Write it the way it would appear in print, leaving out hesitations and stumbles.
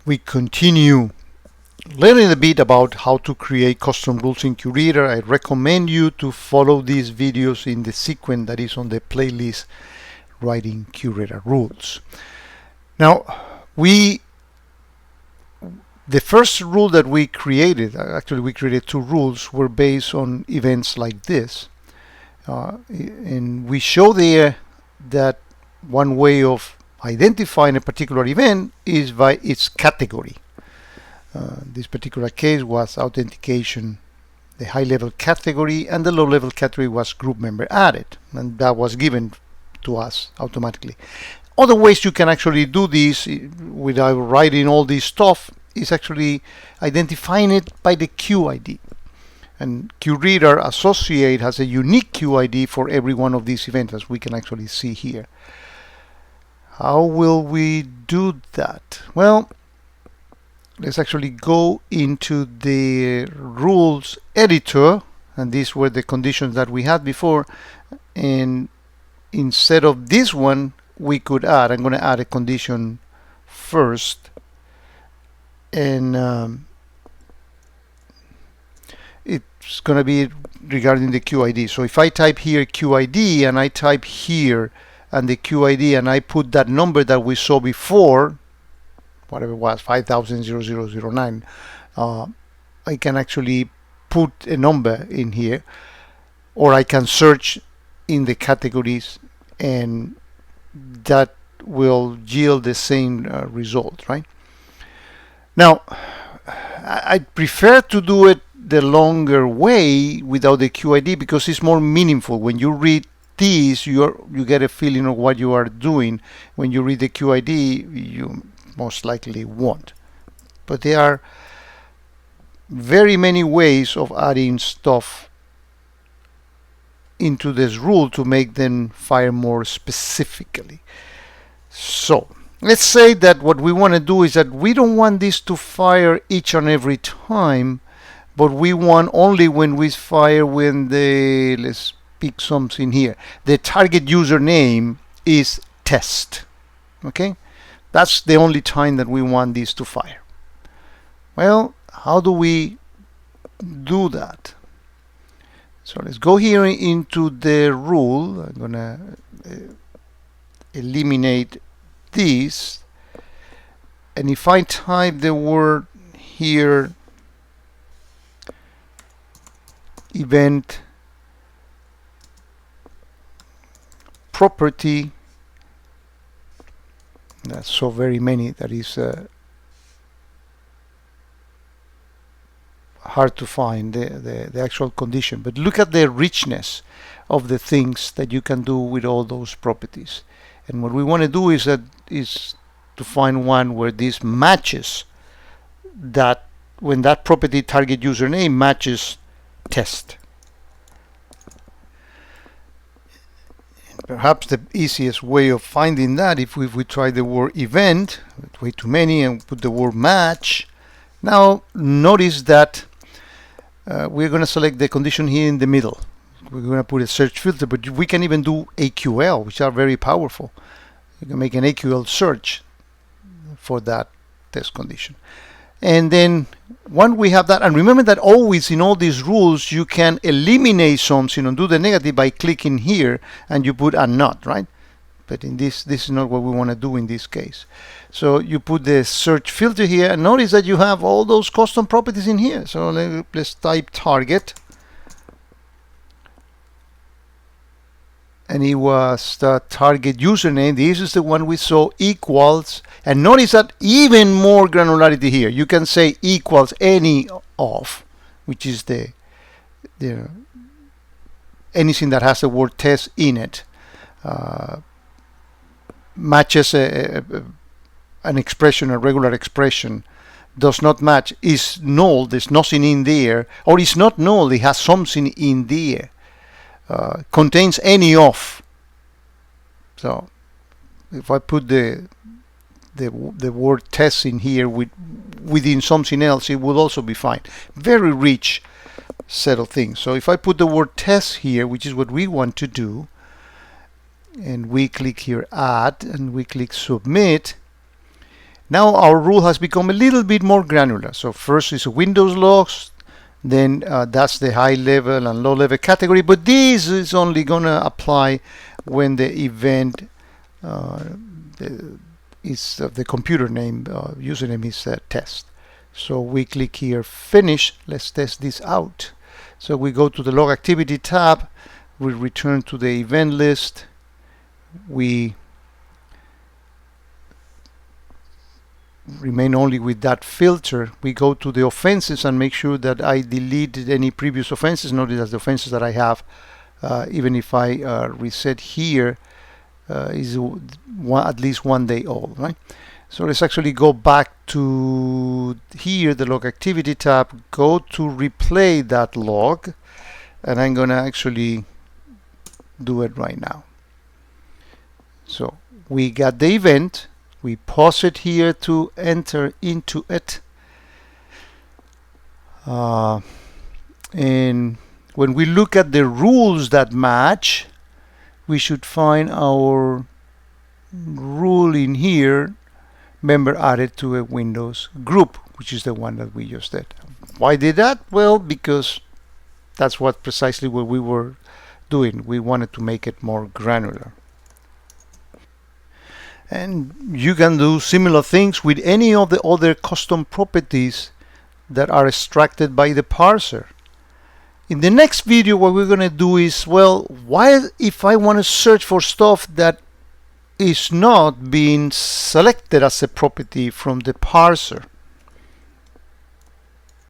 we continue learning a bit about how to create custom rules in QReader. I recommend you to follow these videos in the sequence that is on the playlist Writing QReader Rules. Now, the first rule that we created, actually we created two rules, were based on events like this. And we show there that one way of identifying a particular event is by its category. This particular case was authentication, the high-level category, and the low-level category was group member added, and that was given to us automatically. Other ways you can actually do this without writing all this stuff is actually identifying it by the QID. And QReader Associate has a unique QID for every one of these events, as we can actually see here. How will we do that? Well, let's actually go into the rules editor, and these were the conditions that we had before, and instead of this one we could add, I'm going to add a condition first, and it's going to be regarding the QID. So if I type here QID and I type here and the QID and I put that number that we saw before, whatever it was, 5000-0009, I can actually put a number in here, or I can search in the categories and that will yield the same result, right? Now, I prefer to do it the longer way without the QID because it's more meaningful. When you read these, you get a feeling of what you are doing. When you read the QID, you most likely won't. But there are very many ways of adding stuff into this rule to make them fire more specifically. So let's say that what we want to do is that we don't want this to fire each and every time, but we want only when we fire when the, let's pick something here, the target username is test. Okay, that's the only time that we want this to fire. Well, how do we do that? So let's go here into the rule. I'm gonna eliminate this, and if I type the word here event property, that's so very many that is hard to find the actual condition, but look at the richness of the things that you can do with all those properties. And what we want to do is to find one where this matches, that when that property target username matches test. Perhaps the easiest way of finding that, if we try the word event, way too many, and put the word match. Now notice that we're going to select the condition here in the middle. We're going to put a search filter, but we can even do AQL, which are very powerful. You can make an AQL search for that test condition. And then once we have that, and remember that always in all these rules you can eliminate something and do the negative by clicking here and you put a not, right? But in this is not what we want to do in this case. So you put the search filter here, and notice that you have all those custom properties in here. So let's type target, and it was the target username. This is the one we saw, equals, and notice that even more granularity here. You can say equals any of, which is the anything that has the word test in it. Matches an expression, a regular expression, does not match, is null, there's nothing in there, or is not null, it has something in there, contains any of. So if I put the word test in here within something else, it will also be fine. Very rich set of things. So if I put the word test here, which is what we want to do, and we click here add and we click submit, Now our rule has become a little bit more granular. So first is Windows logs, then that's the high level and low level category, but this is only gonna apply when the event is the computer name, username is test. So we click here, finish. Let's test this out. So we go to the log activity tab, we return to the event list, we remain only with that filter. We go to the offenses and make sure that I deleted any previous offenses. Notice that the offenses that I have, even if I reset here, is at least 1 day old, right? So let's actually go back to here, the log activity tab, go to replay that log, and I'm gonna actually do it right now. So we got the event, we pause it here to enter into it, and when we look at the rules that match, we should find our rule in here, member added to a Windows group, which is the one that we just did. Why did that? Well, because that's precisely what we were doing. We wanted to make it more granular. And you can do similar things with any of the other custom properties that are extracted by the parser. In the next video, what we're going to do is, well, why if I want to search for stuff that is not being selected as a property from the parser?